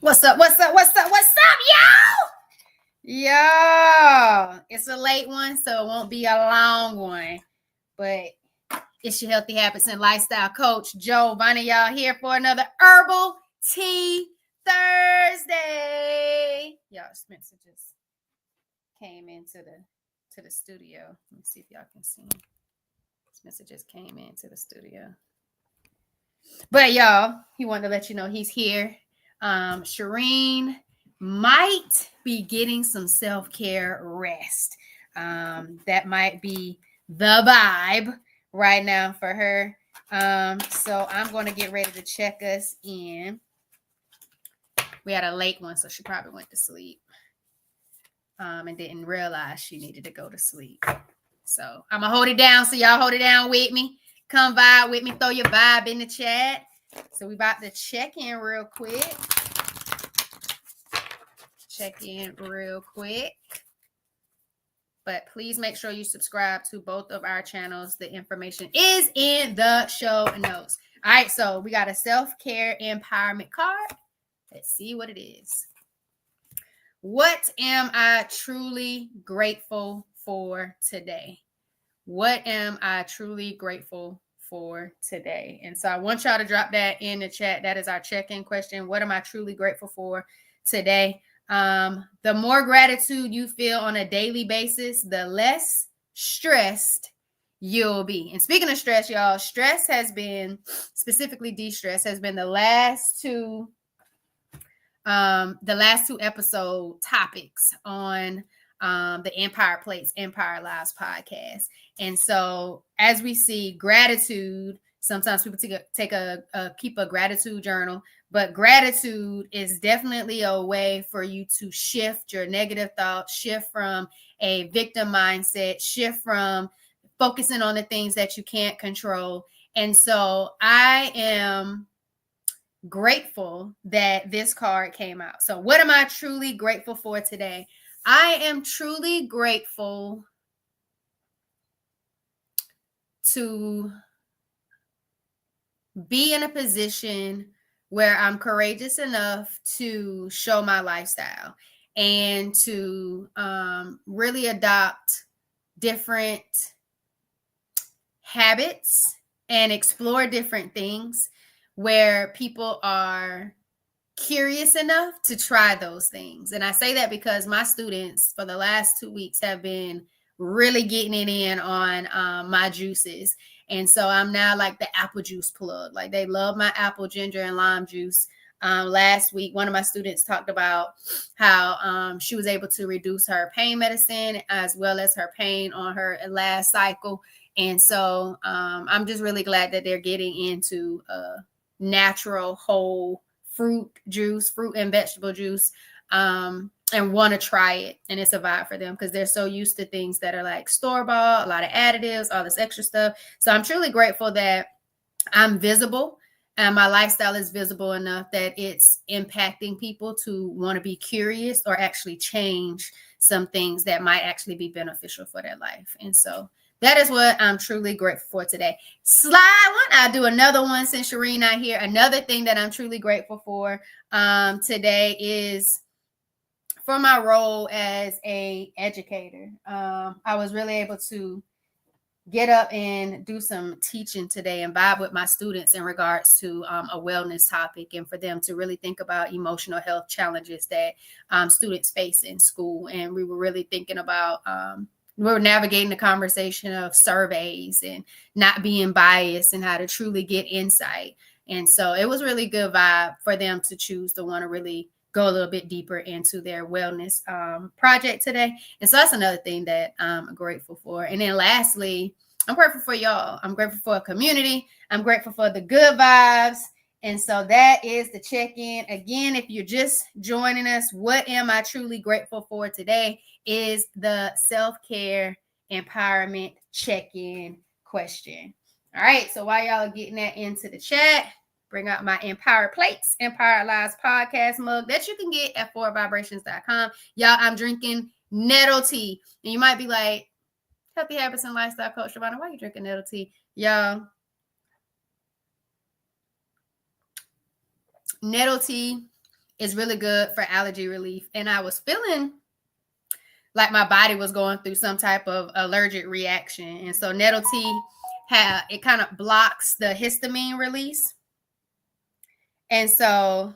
What's up? What's up? What's up? What's up, y'all? Yo, it's a late one, so it won't be a long one. But it's your Healthy Habits and Lifestyle Coach, Joe Bonnie, y'all here for another Herbal Tea Thursday. Y'all, Spencer just came into the studio. Let me see if y'all can see him. Spencer just came into the studio. But y'all, he wanted to let you know he's here. Shireen might be getting some self-care rest. That might be the vibe right now for her. So I'm going to get ready to check us in. We had a late one, so she probably went to sleep and didn't realize she needed to go to sleep. So I'm going to hold it down, so y'all hold it down with me. Come vibe with me. Throw your vibe in the chat. So we about to check in real quick. But please make sure you subscribe to both of our channels. The information is in the show notes. All right, so we got a self-care empowerment card. Let's see what it is. What am I truly grateful for today? What am I truly grateful for today? And so I want y'all to drop that in the chat. That is our check-in question. What am I truly grateful for today? The more gratitude you feel on a daily basis, the less stressed you'll be. And speaking of stress, y'all, stress has been, specifically de-stress, has been the last two episode topics on the Empire Plates, Empire Lives podcast. And so as we see gratitude, sometimes people keep a gratitude journal, but gratitude is definitely a way for you to shift your negative thoughts, shift from a victim mindset, shift from focusing on the things that you can't control. And so I am grateful that this card came out. So what am I truly grateful for today? I am truly grateful to be in a position where I'm courageous enough to show my lifestyle and to really adopt different habits and explore different things where people are curious enough to try those things. And I say that because my students for the last 2 weeks have been really getting it in on my juices. And so I'm now like the apple juice plug. Like they love my apple, ginger, and lime juice. Last week, one of my students talked about how she was able to reduce her pain medicine as well as her pain on her last cycle. And so I'm just really glad that they're getting into natural, whole fruit and vegetable juice, and want to try it. And it's a vibe for them because they're so used to things that are like store-bought, a lot of additives, all this extra stuff. So I'm truly grateful that I'm visible and my lifestyle is visible enough that it's impacting people to want to be curious or actually change some things that might actually be beneficial for their life. And so that is what I'm truly grateful for today. Slide one. I'll do another one since Shireen not here. Another thing that I'm truly grateful for today is for my role as a educator. I was really able to get up and do some teaching today and vibe with my students in regards to a wellness topic and for them to really think about emotional health challenges that students face in school. And we were really thinking about we were navigating the conversation of surveys and not being biased and how to truly get insight. And so it was really good vibe for them to choose to want to really go a little bit deeper into their wellness project today. And so that's another thing that I'm grateful for. And then lastly, I'm grateful for y'all. I'm grateful for a community. I'm grateful for the good vibes. And so that is the check-in. Again, if you're just joining us, what am I truly grateful for today is the self-care empowerment check-in question. All right, so while y'all are getting that into the chat, bring out my Empower Plates, Empire Lives podcast mug that you can get at 4vibrations.com. Y'all, I'm drinking nettle tea. And you might be like, Healthy Habits and Lifestyle Coach Shavana, why are you drinking nettle tea? Y'all, nettle tea It's really good for allergy relief. And I was feeling like my body was going through some type of allergic reaction. And so nettle tea, it kind of blocks the histamine release. And so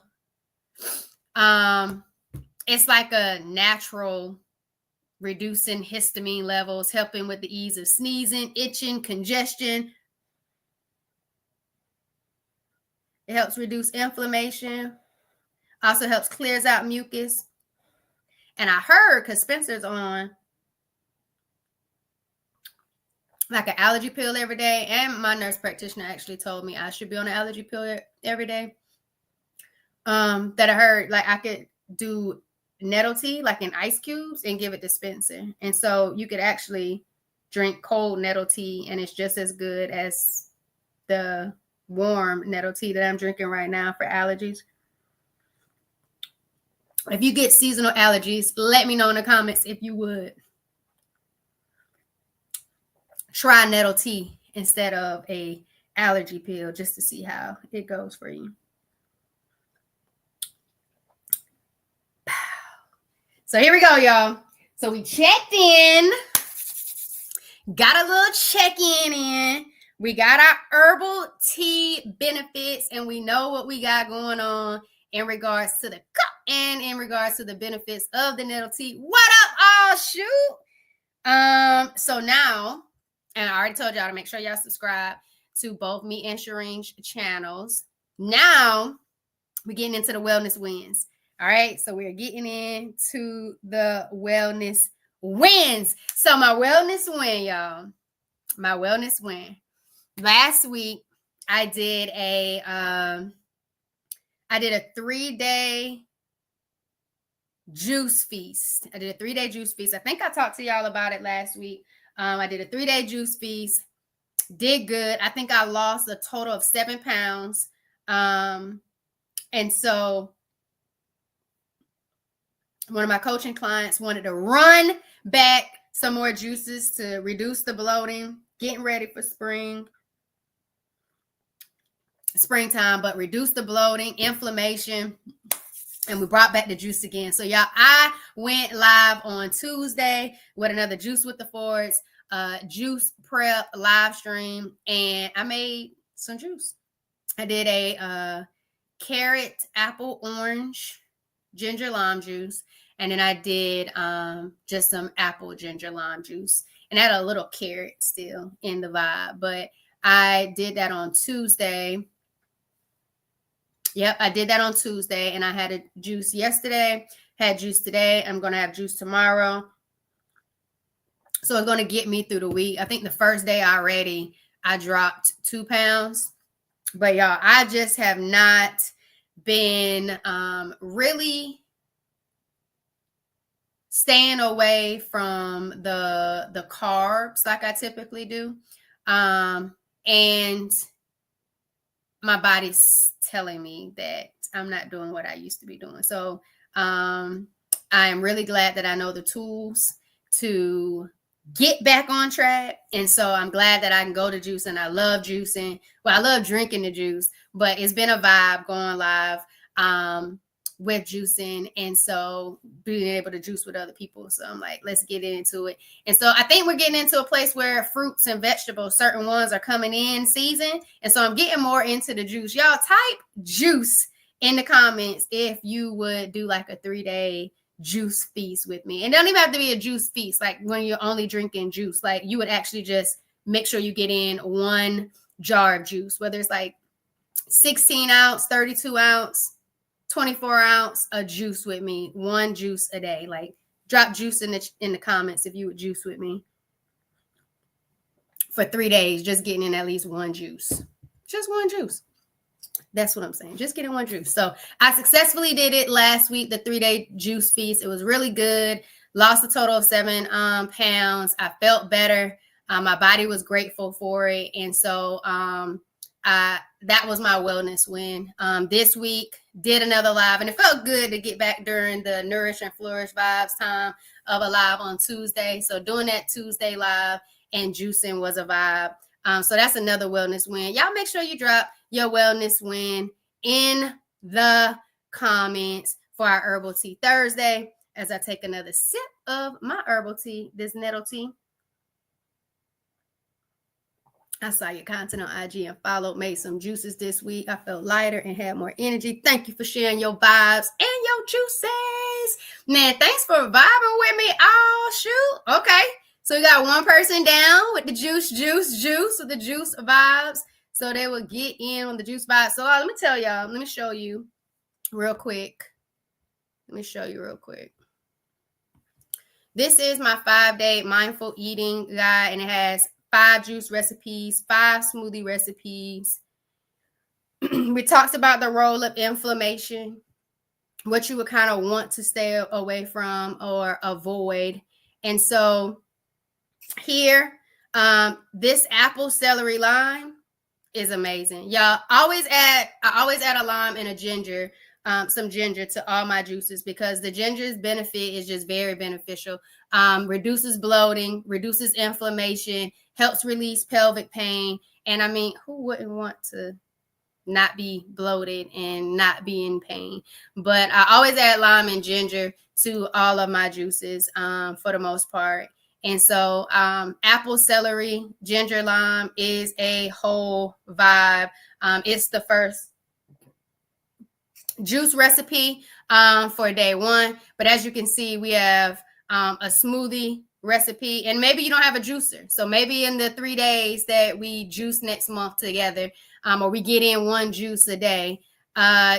it's like a natural reducing histamine levels, helping with the ease of sneezing, itching, congestion. It helps reduce inflammation. Also helps clears out mucus. And I heard, because Spencer's on like an allergy pill every day, and my nurse practitioner actually told me I should be on an allergy pill every day. That I heard like I could do nettle tea like in ice cubes and give it to Spencer. And so you could actually drink cold nettle tea and it's just as good as the warm nettle tea that I'm drinking right now for allergies. If you get seasonal allergies, let me know in the comments if you would try nettle tea instead of a allergy pill just to see how it goes for you. So here we go, y'all. So we checked in, got a little check-in in. We got our herbal tea benefits, and we know what we got going on in regards to the cup and in regards to the benefits of the nettle tea. What up, all shoot? So now, and I already told y'all to make sure y'all subscribe to both me and Shireen's channels. Now we're getting into the wellness wins. All right, so we're getting into the wellness wins. So my wellness win, y'all. My wellness win. Last week, I did a 3-day juice feast. I think I talked to y'all about it last week. I did a 3-day juice feast. Did good. I think I lost a total of 7 pounds. And so one of my coaching clients wanted to run back some more juices to reduce the bloating, getting ready for springtime, but reduce the bloating, inflammation, and we brought back the juice again. So y'all, I went live on Tuesday with another Juice with the Fords, juice prep live stream, and I made some juice. I did a carrot, apple, orange, ginger lime juice. And then I did just some apple ginger lime juice. And I had a little carrot still in the vibe. But I did that on Tuesday. Yep, I did that on Tuesday. And I had a juice yesterday. Had juice today. I'm going to have juice tomorrow. So it's going to get me through the week. I think the first day already, I dropped 2 pounds. But y'all, I just have not been really staying away from the carbs like I typically do. And my body's telling me that I'm not doing what I used to be doing. So I am really glad that I know the tools to get back on track. And so I'm glad that I can go to juice, and I love juicing. Well, I love drinking the juice, but it's been a vibe going live with juicing, and so being able to juice with other people. So I'm like, let's get into it. And so I think we're getting into a place where fruits and vegetables, certain ones are coming in season. And so I'm getting more into the juice. Y'all type juice in the comments if you would do like a 3-day juice feast with me. And it don't even have to be a juice feast, like when you're only drinking juice. Like you would actually just make sure you get in 1 jar of juice, whether it's like 16 ounce, 32 ounce, 24 ounce of juice with me, 1 juice a day. Like drop juice in the comments if you would juice with me for 3 days, just getting in at least 1 juice. Just 1 juice. That's what I'm saying. Just getting 1 juice. So I successfully did it last week, the 3-day juice feast. It was really good. Lost a total of 7 pounds. I felt better. My body was grateful for it. And so that was my wellness win. This week, did another live, and it felt good to get back during the Nourish and Flourish Vibes time of a live on Tuesday. So doing that Tuesday live and juicing was a vibe. So that's another wellness win. Y'all make sure you drop your wellness win in the comments for our herbal tea Thursday as I take another sip of my herbal tea, this nettle tea. I saw your content on IG and followed, made some juices this week. I felt lighter and had more energy. Thank you for sharing your vibes and your juices. Man, thanks for vibing with me. Oh, shoot. Okay. So we got one person down with the juice, with the juice vibes. So they will get in on the juice vibes. So let me tell y'all, let me show you real quick. This is my 5-day mindful eating guide, and it has 5 juice recipes, 5 smoothie recipes. We talked about the role of inflammation, what you would kind of want to stay away from or avoid. And so here, this apple, celery, lime is amazing. Y'all, I always add a lime and a ginger, some ginger to all my juices, because the ginger's benefit is just very beneficial. Reduces bloating, reduces inflammation, helps release pelvic pain. And I mean, who wouldn't want to not be bloated and not be in pain? But I always add lime and ginger to all of my juices for the most part. And so apple, celery, ginger, lime is a whole vibe. It's the first juice recipe for day 1. But as you can see, we have a smoothie recipe, and maybe you don't have a juicer. So maybe in the 3 days that we juice next month together, or we get in 1 juice a day,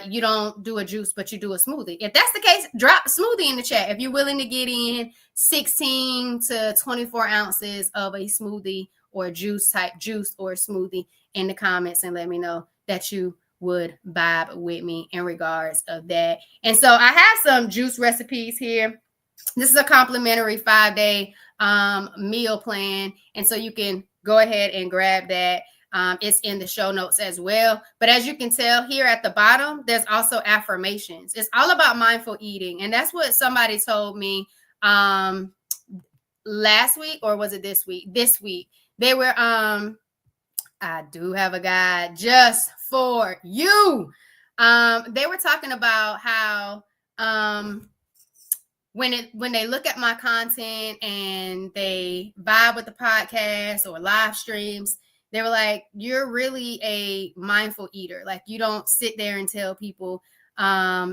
you don't do a juice, but you do a smoothie. If that's the case, drop a smoothie in the chat. If you're willing to get in 16 to 24 ounces of a smoothie or juice type juice or smoothie in the comments, and let me know that you would vibe with me in regards of that. And so I have some juice recipes here. This is a complimentary 5-day meal plan. And so you can go ahead and grab that. It's in the show notes as well. But as you can tell here at the bottom, there's also affirmations. It's all about mindful eating. And that's what somebody told me last week, or was it this week? This week. They were, I do have a guide just for you. They were talking about how when they look at my content and they vibe with the podcast or live streams, they were like, you're really a mindful eater. Like, you don't sit there and tell people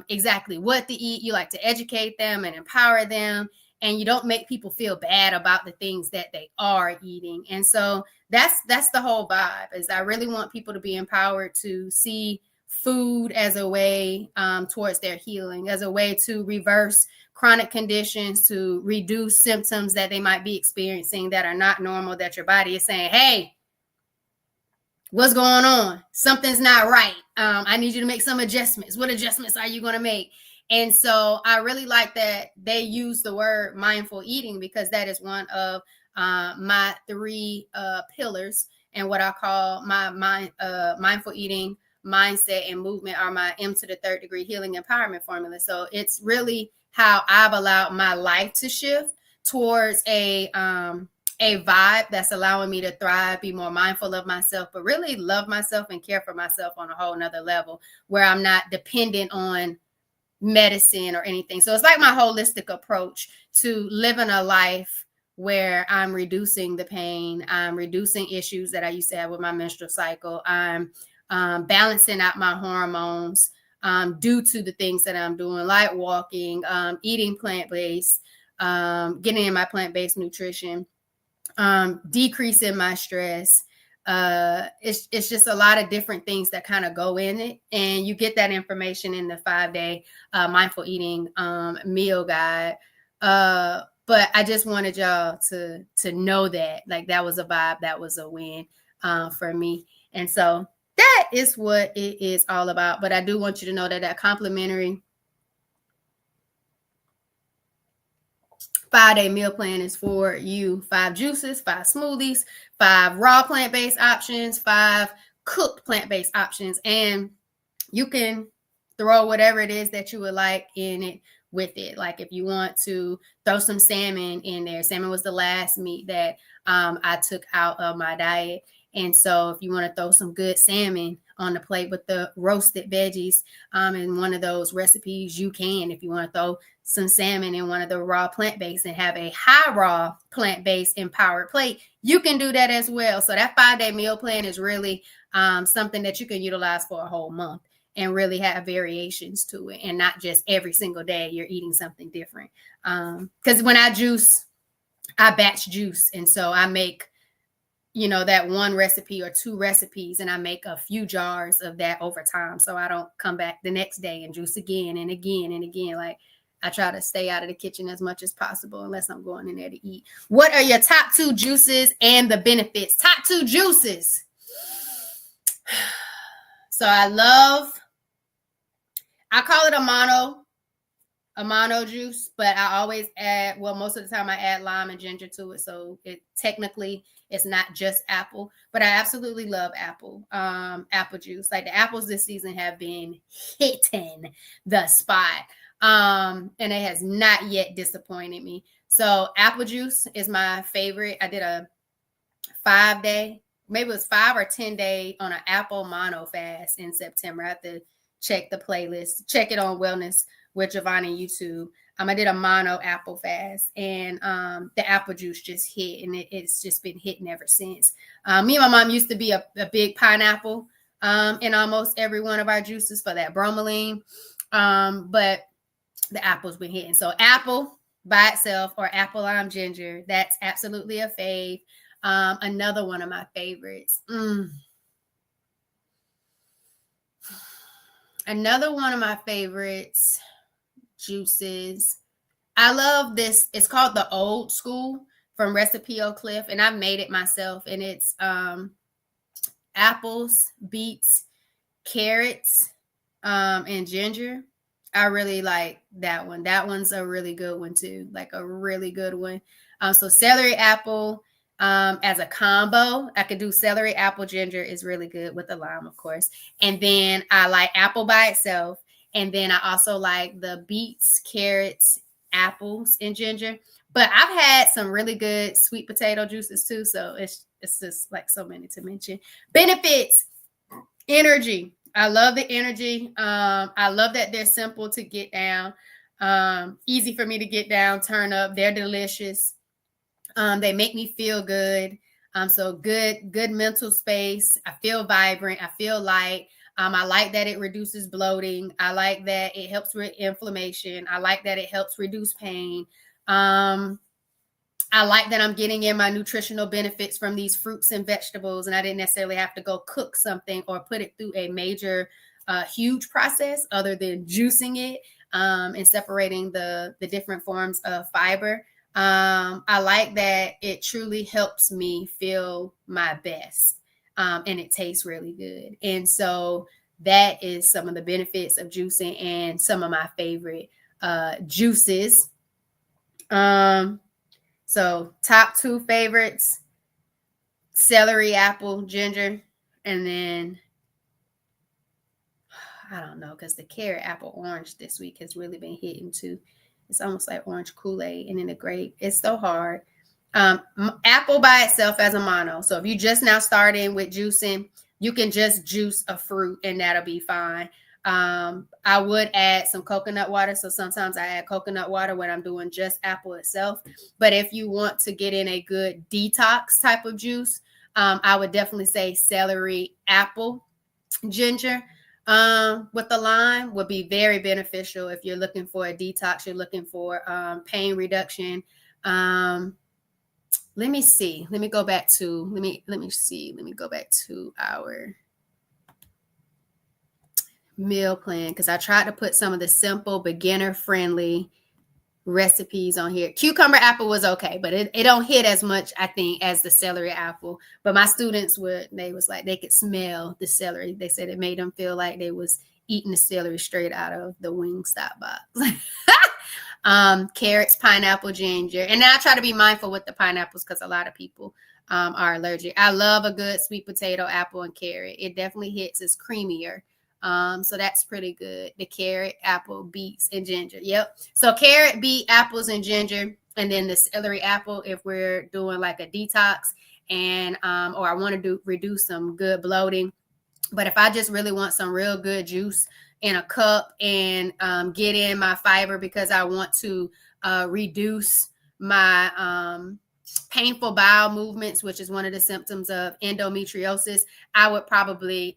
exactly what to eat. You like to educate them and empower them, and you don't make people feel bad about the things that they are eating. And so that's the whole vibe, is I really want people to be empowered to see food as a way towards their healing, as a way to reverse chronic conditions, to reduce symptoms that they might be experiencing that are not normal, that your body is saying, hey, what's going on? Something's not right. I need you to make some adjustments. What adjustments are you going to make? And so I really like that they use the word mindful eating, because that is one of my 3 pillars, and what I call my mindful eating, mindset, and movement are my M to the 3rd degree healing empowerment formula. So it's really how I've allowed my life to shift towards a vibe that's allowing me to thrive, be more mindful of myself, but really love myself and care for myself on a whole nother level, where I'm not dependent on medicine or anything. So it's like my holistic approach to living a life where I'm reducing the pain, I'm reducing issues that I used to have with my menstrual cycle, I'm balancing out my hormones due to the things that I'm doing, like walking, eating plant-based, getting in my plant-based nutrition, decreasing my stress. It's just a lot of different things that kind of go in it, and you get that information in the 5-day mindful eating meal guide. But I just wanted y'all to know that, like, that was a vibe, that was a win for me. And so that is what it is all about. But I do want you to know that that complimentary 5-day meal plan is for you. 5 juices, 5 smoothies, 5 raw plant-based options, 5 cooked plant-based options. And you can throw whatever it is that you would like in it with it. Like, if you want to throw some salmon in there. Salmon was the last meat that I took out of my diet. And so if you want to throw some good salmon on the plate with the roasted veggies in one of those recipes, you can. If you want to throw some salmon in one of the raw plant-based and have a high raw plant-based empowered plate, you can do that as well. So that 5-day meal plan is really something that you can utilize for a whole month and really have variations to it, and not just every single day you're eating something different. Because when I juice, I batch juice. And so I make, that one recipe or 2 recipes, and I make a few jars of that over time. So I don't come back the next day and juice again and again and again. Like, I try to stay out of the kitchen as much as possible unless I'm going in there to eat. What are your top 2 juices and the benefits? Top 2 juices. So I call it a mono juice, but I always add, most of the time I add lime and ginger to it. So it's not just apple, but I absolutely love apple juice. Like, the apples this season have been hitting the spot. And it has not yet disappointed me. So apple juice is my favorite. I did a 5-day, maybe it was 5 or 10 day on an apple mono fast in September. I have to check the playlist, check it on Wellness with Giovanni YouTube. I did a mono apple fast, and the apple juice just hit, and it's just been hitting ever since. Me and my mom used to be a big pineapple in almost every one of our juices for that bromelain, but the apple's been hitting. So apple by itself or apple lime ginger, that's absolutely a fave. Another one of my favorites. Another one of my favorites juices. I love this. It's called the Old School from Recipe Oak Cliff, and I've made it myself. And it's apples, beets, carrots, and ginger. I really like that one. That one's a really good one too, like a really good one. So celery, apple, as a combo, I could do celery, apple, ginger is really good with the lime, of course. And then I like apple by itself. And then I also like the beets, carrots, apples, and ginger. But I've had some really good sweet potato juices too. So it's just like so many to mention. Benefits, energy. I love the energy. I love that they're simple to get down. Easy for me to get down, turn up. They're delicious. They make me feel good. So good mental space. I feel vibrant. I feel light. I like that it reduces bloating. I like that it helps with inflammation. I like that it helps reduce pain. I like that I'm getting in my nutritional benefits from these fruits and vegetables, and I didn't necessarily have to go cook something or put it through a major, huge process other than juicing it and separating the different forms of fiber. I like that it truly helps me feel my best, and it tastes really good. And so that is some of the benefits of juicing and some of my favorite juices. So top 2 favorites, celery, apple, ginger, and then I don't know, because the carrot, apple, orange this week has really been hitting too. It's almost like orange Kool-Aid, and then the grape. It's so hard. Apple by itself as a mono. So if you just now starting with juicing, you can just juice a fruit and that'll be fine. I would add some coconut water. So sometimes I add coconut water when I'm doing just apple itself. But if you want to get in a good detox type of juice, I would definitely say celery, apple, ginger with the lime would be very beneficial if you're looking for a detox, you're looking for pain reduction. Let me see. Let me go back to our meal plan, because I tried to put some of the simple beginner friendly recipes on here. Cucumber apple was okay, but it don't hit as much, I think, as the celery apple. But my students they could smell the celery. They said it made them feel like they was eating the celery straight out of the Wingstop box. Carrots, pineapple, ginger. And then I try to be mindful with the pineapples because a lot of people are allergic. I love a good sweet potato, apple, and carrot. It definitely hits. It's creamier. So that's pretty good. The carrot, apple, beets, and ginger. Yep. So carrot, beet, apples, and ginger. And then the celery apple if we're doing like a detox. and or I want to reduce some good bloating. But if I just really want some real good juice in a cup and get in my fiber because I want to reduce my painful bowel movements, which is one of the symptoms of endometriosis, I would probably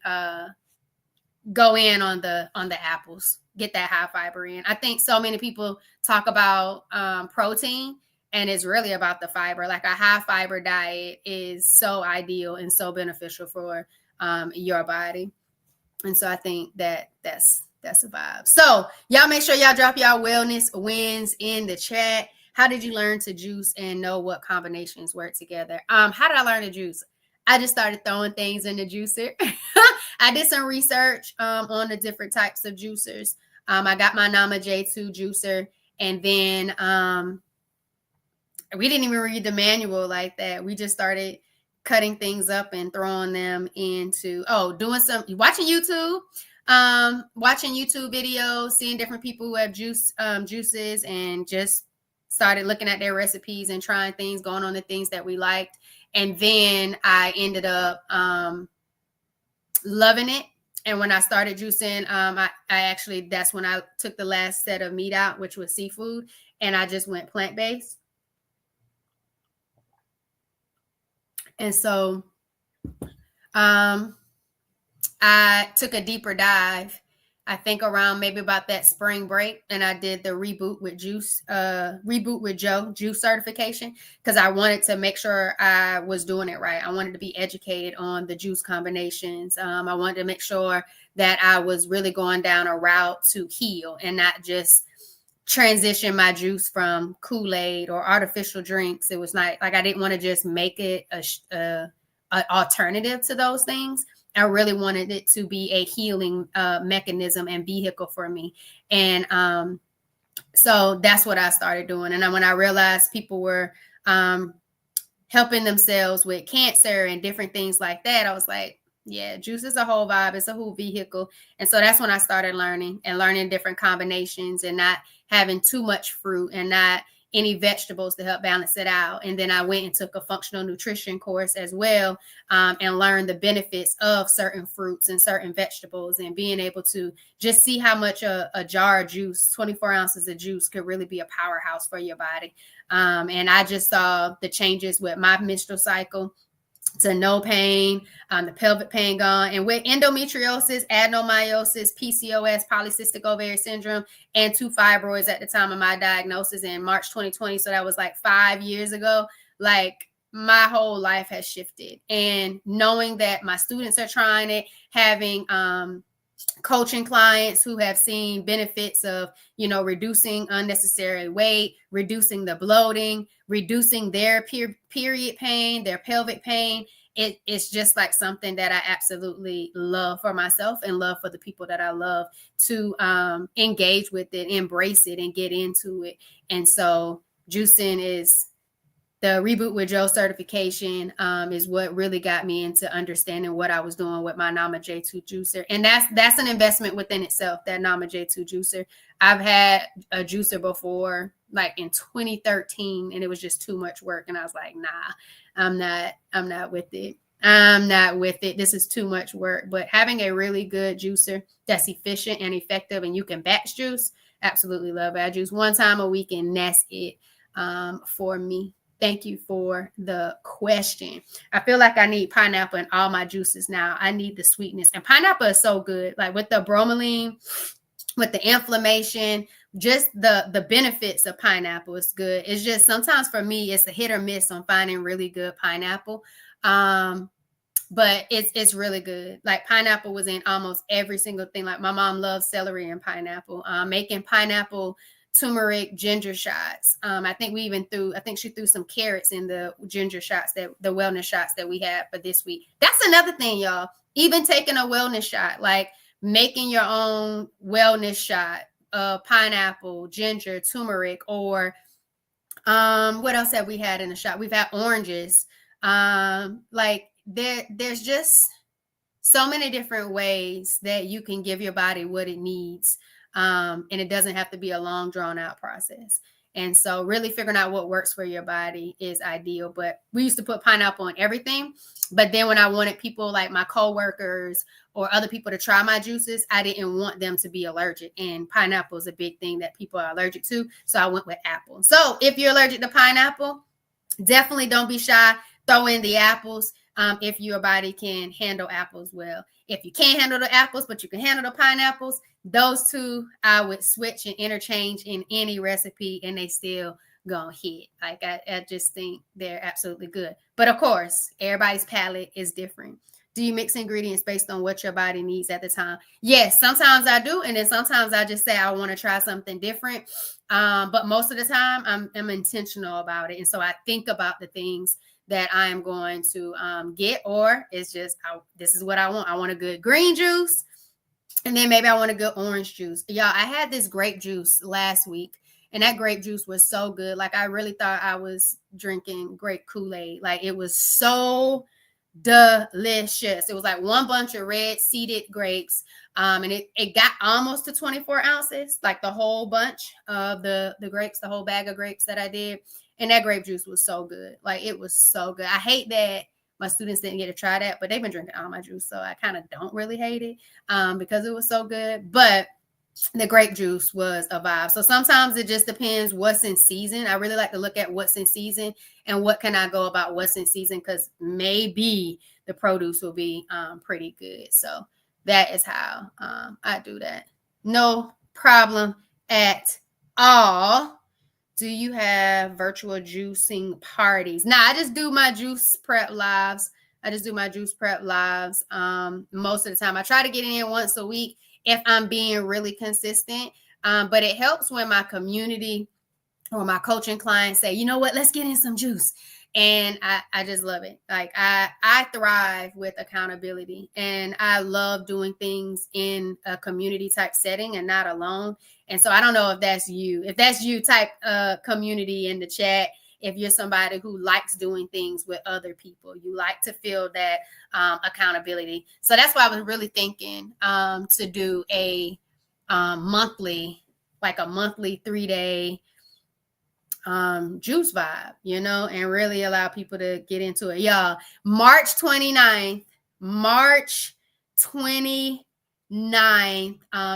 go in on the apples, get that high fiber in. I think so many people talk about protein, and it's really about the fiber. Like a high fiber diet is so ideal and so beneficial for your body. And so I think that's a vibe. So y'all make sure y'all drop y'all wellness wins in the chat. How did you learn to juice and know what combinations work together? How did I learn to juice? I just started throwing things in the juicer. I did some research on the different types of juicers. I got my Nama J2 juicer, and then we didn't even read the manual like that. We just started cutting things up and throwing them into watching YouTube videos, seeing different people who have juices, and just started looking at their recipes and trying things, going on the things that we liked. And then I ended up loving it. And when I started juicing, I actually, that's when I took the last set of meat out, which was seafood, and I just went plant-based. And so I took a deeper dive, I think around maybe about that spring break, and I did the Reboot with Joe juice certification, because I wanted to make sure I was doing it right. I wanted to be educated on the juice combinations. I wanted to make sure that I was really going down a route to heal and not just transition my juice from Kool-Aid or artificial drinks. It was not like I didn't want to just make it a alternative to those things. I really wanted it to be a healing mechanism and vehicle for me. And so that's what I started doing. And when I realized people were helping themselves with cancer and different things like that, I was like, yeah, juice is a whole vibe. It's a whole vehicle. And so that's when I started learning different combinations and not having too much fruit and not any vegetables to help balance it out. And then I went and took a functional nutrition course as well, and learned the benefits of certain fruits and certain vegetables, and being able to just see how much a jar of juice, 24 ounces of juice, could really be a powerhouse for your body. And I just saw the changes with my menstrual cycle to no pain, the pelvic pain gone. And with endometriosis, adenomyosis, PCOS, polycystic ovarian syndrome, and 2 fibroids at the time of my diagnosis in March 2020. So that was like 5 years ago. Like my whole life has shifted. And knowing that my students are trying it, having coaching clients who have seen benefits of, reducing unnecessary weight, reducing the bloating, reducing their period pain, their pelvic pain. It's just like something that I absolutely love for myself and love for the people that I love to engage with it, embrace it, and get into it. And so juicing is the Reboot with Joe certification, is what really got me into understanding what I was doing with my Nama J2 juicer. And that's an investment within itself, that Nama J2 juicer. I've had a juicer before, like in 2013, and it was just too much work. And I was like, nah, I'm not with it. I'm not with it. This is too much work. But having a really good juicer that's efficient and effective, and you can batch juice, absolutely love it. I juice 1 time a week, and that's it for me. Thank you for the question. I feel like I need pineapple in all my juices now. I need the sweetness. And pineapple is so good. Like with the bromelain, with the inflammation, just the benefits of pineapple is good. It's just sometimes for me, it's a hit or miss on finding really good pineapple. But it's really good. Like pineapple was in almost every single thing. Like my mom loves celery and pineapple. Making pineapple turmeric ginger shots. I think she threw some carrots in the ginger shots, the wellness shots that we had for this week. That's another thing, y'all. Even taking a wellness shot, like making your own wellness shot of pineapple, ginger, turmeric, or what else have we had in the shot? We've had oranges. Like there's just so many different ways that you can give your body what it needs. And it doesn't have to be a long, drawn out process. And so really figuring out what works for your body is ideal. But we used to put pineapple on everything. But then when I wanted people like my coworkers or other people to try my juices, I didn't want them to be allergic. And pineapple is a big thing that people are allergic to. So I went with apple. So if you're allergic to pineapple, definitely don't be shy. Throw in the apples if your body can handle apples well. If you can't handle the apples, but you can handle the pineapples, those two I would switch and interchange in any recipe, and they still gonna hit. Like I just think they're absolutely good. But of course, everybody's palate is different. Do you mix ingredients based on what your body needs at the time? Yes, sometimes I do, and then sometimes I just say I want to try something different. But most of the time, I'm intentional about it, and so I think about the things that I am going to get, or it's just this is what I want. I want a good green juice, and then maybe I want a good orange juice. Y'all, I had this grape juice last week, and that grape juice was so good. Like I really thought I was drinking grape Kool-Aid. Like it was so delicious. It was like one bunch of red seeded grapes. And it got almost to 24 ounces, like the whole bunch of the grapes, the whole bag of grapes that I did. And that grape juice was so good. Like it was so good. I hate that my students didn't get to try that, but they've been drinking all my juice. So I kind of don't really hate it because it was so good. But the grape juice was a vibe. So sometimes it just depends what's in season. I really like to look at what's in season and what can I go about what's in season, because maybe the produce will be pretty good. So that is how I do that. No problem at all. Do you have virtual juicing parties? Nah, I just do my juice prep lives. Most of the time. I try to get in once a week if I'm being really consistent. But it helps when my community or my coaching clients say, you know what, let's get in some juice. And I just love it. Like I thrive with accountability, and I love doing things in a community type setting and not alone. And so I don't know if that's you. If that's you, type community in the chat. If you're somebody who likes doing things with other people, you like to feel that accountability. So that's why I was really thinking to do a monthly 3-day juice vibe, and really allow people to get into it. Y'all, March 29th,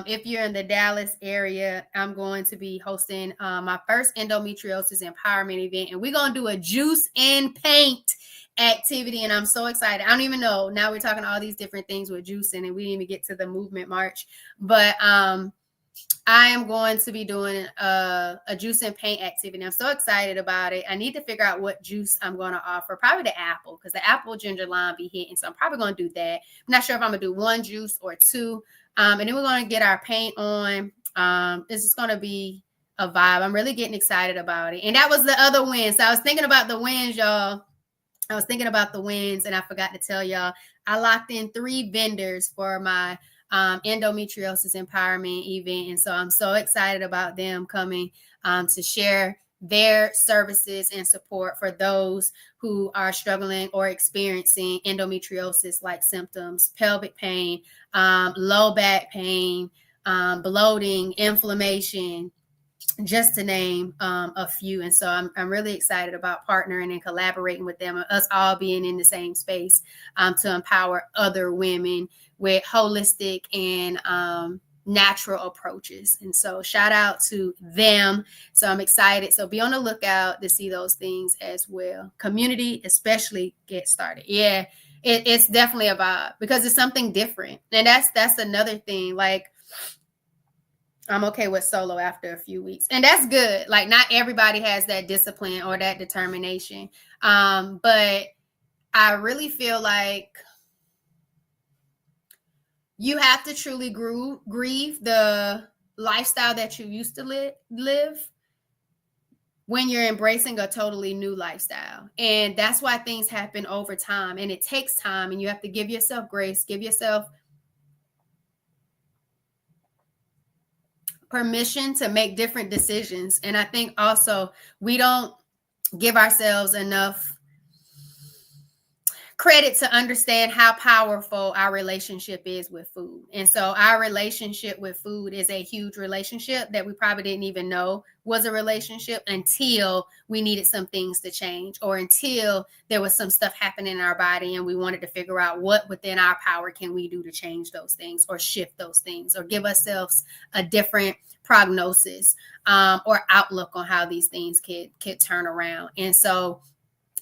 if you're in the Dallas area, I'm going to be hosting my first endometriosis empowerment event, and we're going to do a juice and paint activity, and I'm so excited. I don't even know. Now we're talking all these different things with juicing, and we didn't even get to the movement march, but I am going to be doing a juice and paint activity. I'm so excited about it. I need to figure out what juice I'm going to offer. Probably the apple, because the apple ginger lime be hitting. So I'm probably going to do that. I'm not sure if I'm going to do one juice or two. And then we're going to get our paint on. It's just going to be a vibe. I'm really getting excited about it. And that was the other win. So I was thinking about the wins, y'all. And I forgot to tell y'all, I locked in 3 vendors for my endometriosis empowerment event. And so I'm so excited about them coming to share their services and support for those who are struggling or experiencing endometriosis like symptoms, pelvic pain, low back pain, bloating, inflammation, just to name a few. And so I'm really excited about partnering and collaborating with them, and us all being in the same space to empower other women with holistic and natural approaches. And so shout out to them. So I'm excited. So be on the lookout to see those things as well. Community, especially, get started. Yeah, it's definitely a vibe because it's something different. And that's another thing. Like, I'm okay with solo after a few weeks. And that's good. Like, not everybody has that discipline or that determination. But I really feel like you have to truly grieve the lifestyle that you used to live when you're embracing a totally new lifestyle. And that's why things happen over time. And it takes time. And you have to give yourself grace, give yourself permission to make different decisions. And I think also we don't give ourselves enough credit to understand how powerful our relationship is with food. And so our relationship with food is a huge relationship that we probably didn't even know was a relationship until we needed some things to change, or until there was some stuff happening in our body and we wanted to figure out what within our power can we do to change those things, or shift those things, or give ourselves a different prognosis or outlook on how these things could turn around. And so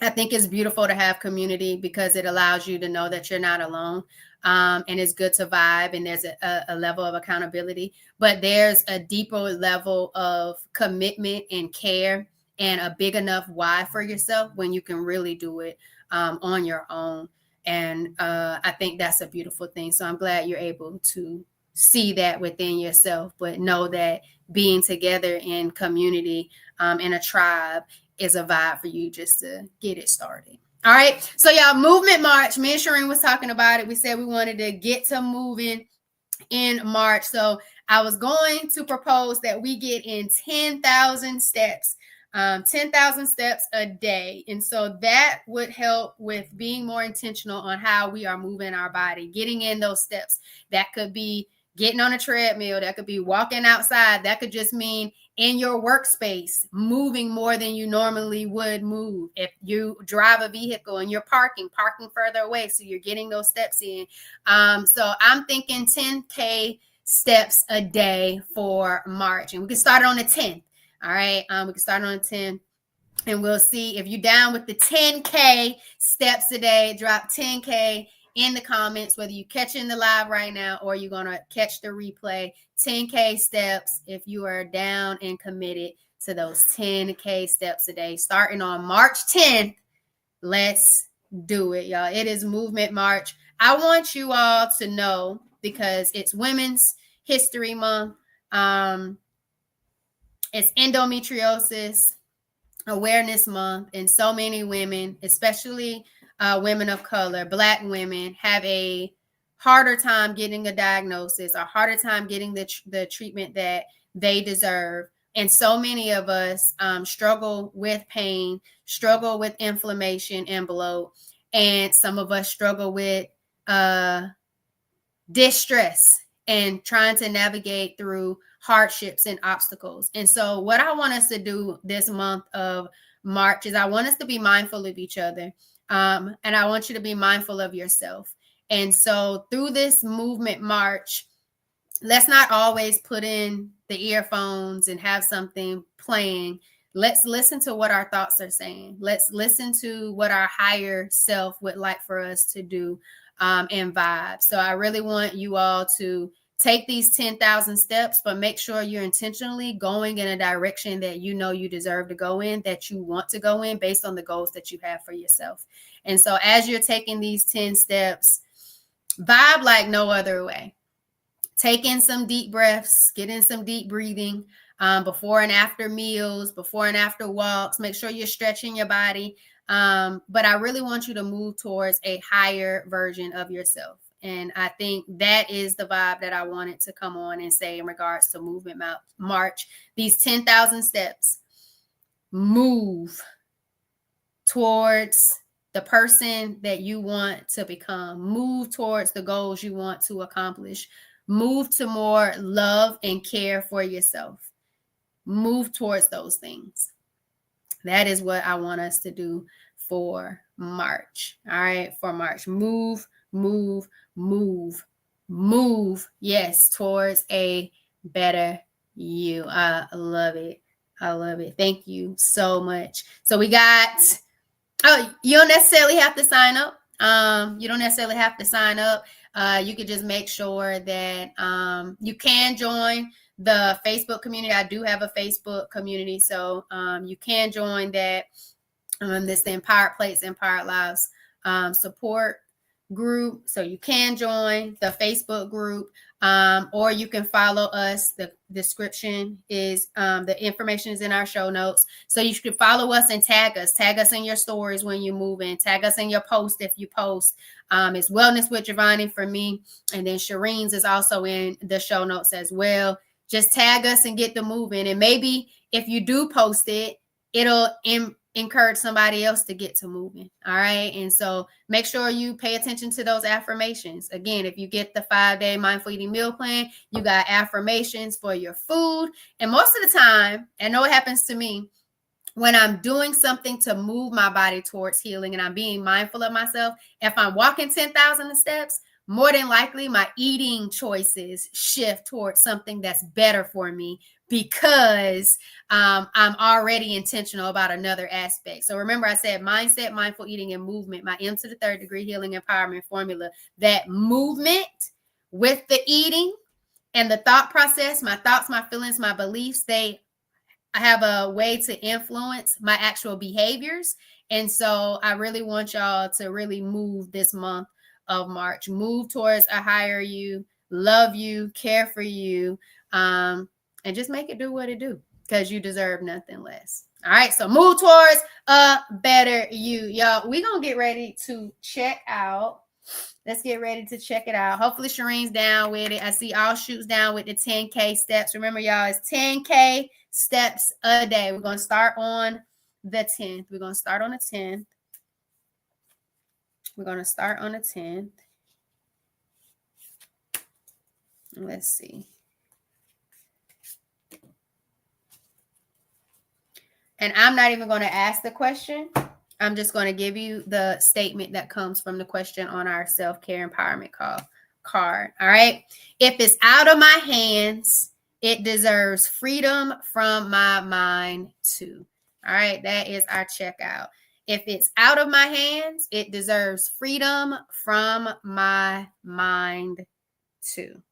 I think it's beautiful to have community, because it allows you to know that you're not alone. And it's good to vibe, and there's a level of accountability, but there's a deeper level of commitment and care, and a big enough why for yourself when you can really do it on your own. And I think that's a beautiful thing. So I'm glad you're able to see that within yourself, but know that being together in community, in a tribe, is a vibe for you just to get it started. All right. So y'all, movement march. Me and Shireen was talking about it. We said we wanted to get to moving in March. So I was going to propose that we get in 10,000 steps, 10,000 steps a day. And so that would help with being more intentional on how we are moving our body, getting in those steps. That could be getting on a treadmill. That could be walking outside. That could just mean in your workspace, moving more than you normally would move. If you drive a vehicle and you're parking further away, so you're getting those steps in. So I'm thinking 10K steps a day for March, and we can start on the 10th. All right, we can start on the 10th, and we'll see if you're down with the 10K steps a day. Drop 10K in the comments, whether you're catching the live right now or you're going to catch the replay. 10K steps if you are down and committed to those 10K steps a day, starting on March 10th. Let's do it, y'all. It is Movement March. I want you all to know, because it's Women's History Month. It's Endometriosis Awareness Month, and so many women, especially women of color, Black women, have a harder time getting a diagnosis, a harder time getting the treatment that they deserve. And so many of us struggle with pain, struggle with inflammation and bloat, and some of us struggle with distress and trying to navigate through hardships and obstacles. And so what I want us to do this month of March is I want us to be mindful of each other. And I want you to be mindful of yourself. And so through this movement march, let's not always put in the earphones and have something playing. Let's listen to what our thoughts are saying. Let's listen to what our higher self would like for us to do and vibe. So I really want you all to take these 10,000 steps, but make sure you're intentionally going in a direction that you know you deserve to go in, that you want to go in based on the goals that you have for yourself. And so as you're taking these 10 steps, vibe like no other way. Take in some deep breaths, get in some deep breathing before and after meals, before and after walks. Make sure you're stretching your body. But I really want you to move towards a higher version of yourself. And I think that is the vibe that I wanted to come on and say in regards to Movement March. These 10,000 steps, move towards the person that you want to become. Move towards the goals you want to accomplish. Move to more love and care for yourself. Move towards those things. That is what I want us to do for March. All right, for March. Move. Yes, towards a better you. I love it. Thank you so much. So we got, you don't necessarily have to sign up. You could just make sure that you can join the Facebook community. I do have a Facebook community, so you can join that. This the Empowered Plates, Empowered Lives support group. So you can join the Facebook group, or you can follow us. The description is the information is in our show notes. So you should follow us and tag us in your stories when you move in, tag us in your post if you post. It's Wellness with Giovanni for me, and then Shireen's is also in the show notes as well. Just tag us and get the moving. And maybe if you do post it, it'll encourage somebody else to get to moving. All right. And so make sure you pay attention to those affirmations. Again, if you get the 5-day mindful eating meal plan, you got affirmations for your food. And most of the time, I know it happens to me, when I'm doing something to move my body towards healing and I'm being mindful of myself, if I'm walking 10,000 steps, more than likely my eating choices shift towards something that's better for me because I'm already intentional about another aspect. So remember, I said mindset, mindful eating, and movement, my M to the third degree healing empowerment formula. That movement with the eating and the thought process, my thoughts, my feelings, my beliefs, I have a way to influence my actual behaviors. And so I really want y'all to really move this month of March. Move towards a higher you, love you, care for you, and just make it do what it do, because you deserve nothing less. All right, so move towards a better you. Y'all, we're going to get ready to check out. Let's get ready to check it out. Hopefully Shireen's down with it. I see all shoots down with the 10K steps. Remember, y'all, it's 10K steps a day. We're going to start on the 10th. We're going to start on the 10th. We're going to start on the 10th. Let's see. And I'm not even going to ask the question. I'm just going to give you the statement that comes from the question on our self-care empowerment card. All right. If it's out of my hands, it deserves freedom from my mind too. All right. That is our checkout. If it's out of my hands, it deserves freedom from my mind too.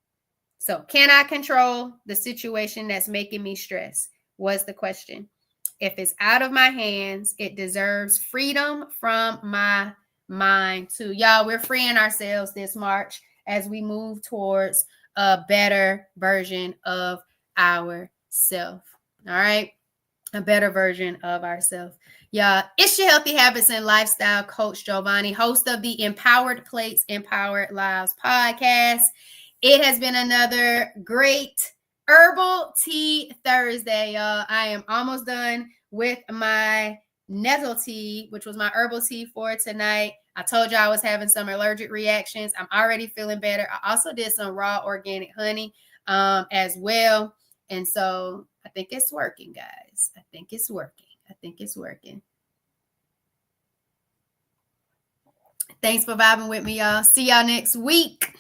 So can I control the situation that's making me stress? Was the question. If it's out of my hands, it deserves freedom from my mind too. Y'all, we're freeing ourselves this March as we move towards a better version of ourselves. All right. A better version of ourselves. Yeah, it's your Healthy Habits and Lifestyle Coach Giovanni, host of the Empowered Plates, Empowered Lives podcast. It has been another great Herbal Tea Thursday, y'all. I am almost done with my nettle tea, which was my herbal tea for tonight. I told you I was having some allergic reactions. I'm already feeling better. I also did some raw organic honey as well. And so I think it's working, guys. I think it's working. I think it's working. Thanks for vibing with me, y'all. See y'all next week.